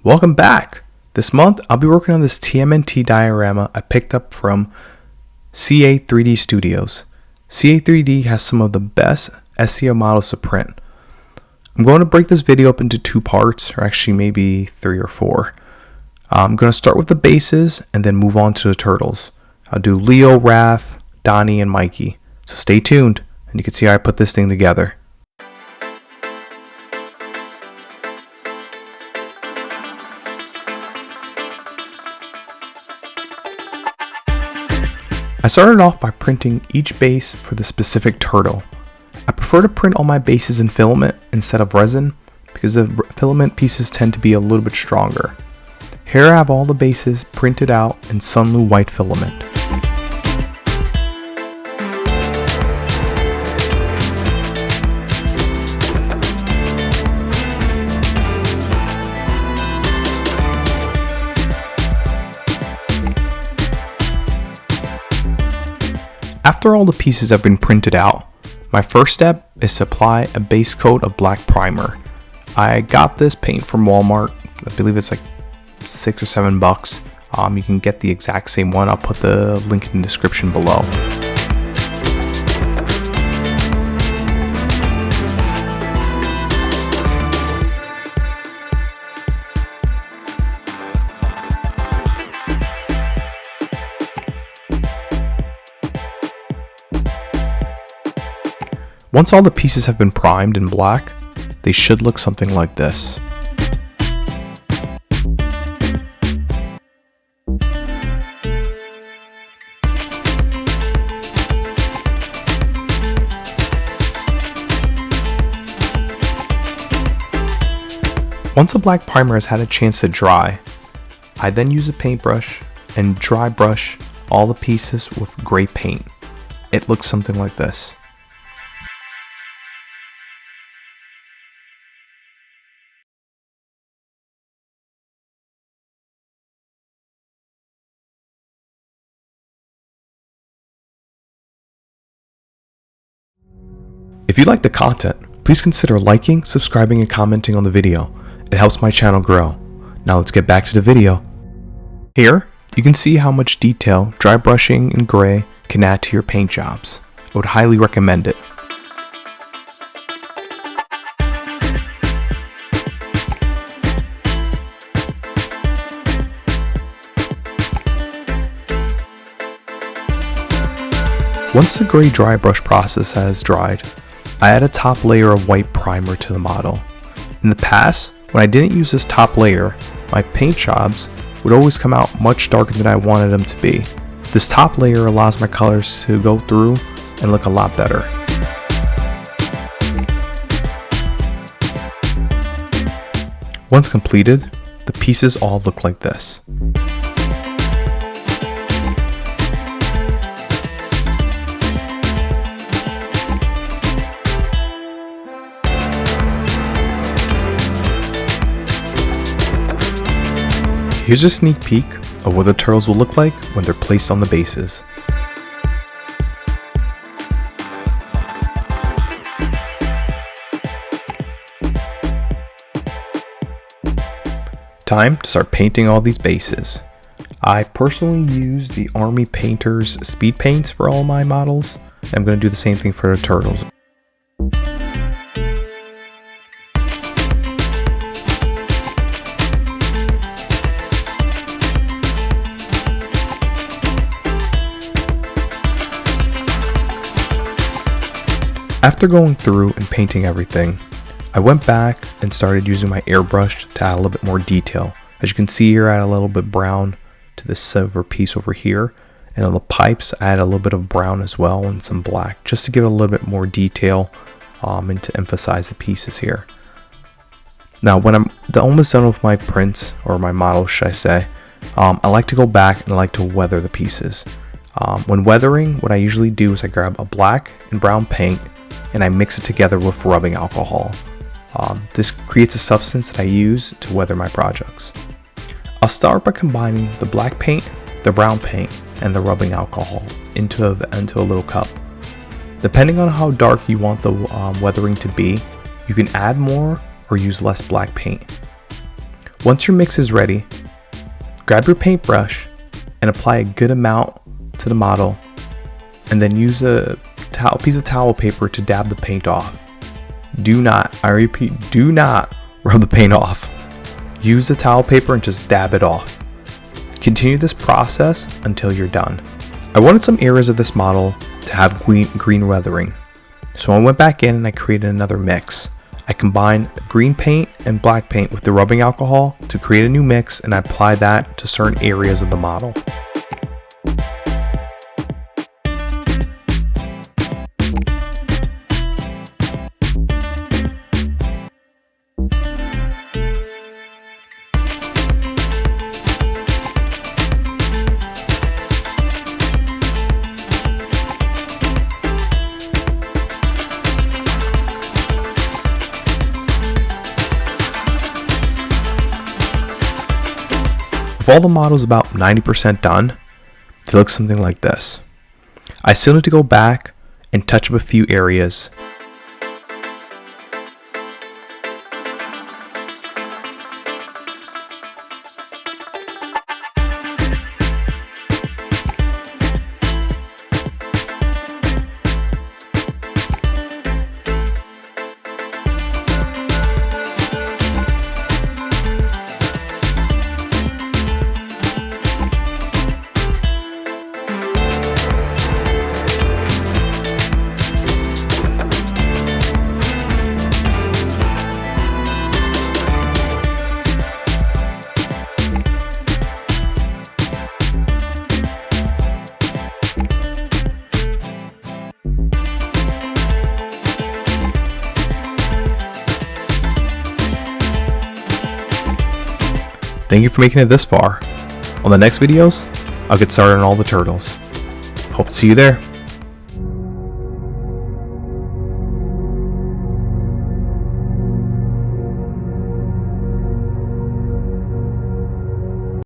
Welcome back! This month I'll be working on this TMNT diorama I picked up from CA3D Studios. CA3D has some of the best SEO models to print. I'm going to break this video up into two parts, or actually maybe 3 or 4. I'm going to start with the bases and then move on to the turtles. I'll do Leo, Raph, Donnie, and Mikey. So stay tuned and you can see how I put this thing together. I started off by printing each base for the specific turtle. I prefer to print all my bases in filament instead of resin because the filament pieces tend to be a little bit stronger. Here I have all the bases printed out in Sunlu white filament. After all the pieces have been printed out, my first step is to apply a base coat of black primer. I got this paint from Walmart. I believe it's like $6 or $7. You can get the exact same one. I'll put the link in the description below. Once all the pieces have been primed in black, they should look something like this. Once the black primer has had a chance to dry, I then use a paintbrush and dry brush all the pieces with gray paint. It looks something like this. If you like the content, please consider liking, subscribing, and commenting on the video. It helps my channel grow. Now let's get back to the video. Here, you can see how much detail dry brushing in gray can add to your paint jobs. I would highly recommend it. Once the gray dry brush process has dried, I add a top layer of white primer to the model. In the past, when I didn't use this top layer, my paint jobs would always come out much darker than I wanted them to be. This top layer allows my colors to go through and look a lot better. Once completed, the pieces all look like this. Here's a sneak peek of what the turtles will look like when they're placed on the bases. Time to start painting all these bases. I personally use the Army Painter's speed paints for all my models. I'm going to do the same thing for the turtles. After going through and painting everything, I went back and started using my airbrush to add a little bit more detail. As you can see here, I add a little bit brown to this silver piece over here, and on the pipes I add a little bit of brown as well and some black, just to give it a little bit more detail and to emphasize the pieces here. Now when I'm almost done with my prints, or my models should I say, I like to go back and I like to weather the pieces. When weathering, what I usually do is I grab a black and brown paint and I mix it together with rubbing alcohol. This creates a substance that I use to weather my projects. I'll start by combining the black paint, the brown paint, and the rubbing alcohol into a little cup. Depending on how dark you want the weathering to be, you can add more or use less black paint. Once your mix is ready, grab your paintbrush and apply a good amount to the model, and then use a piece of towel paper to dab the paint off. Do not, I repeat, do not rub the paint off. Use the towel paper and just dab it off. Continue this process until you're done. I wanted some areas of this model to have green weathering, so I went back in and I created another mix. I combined green paint and black paint with the rubbing alcohol to create a new mix, and I applied that to certain areas of the model. If all the model is about 90% done, it looks something like this. I still need to go back and touch up a few areas. Thank you for making it this far. On the next videos, I'll get started on all the turtles. Hope to see you there.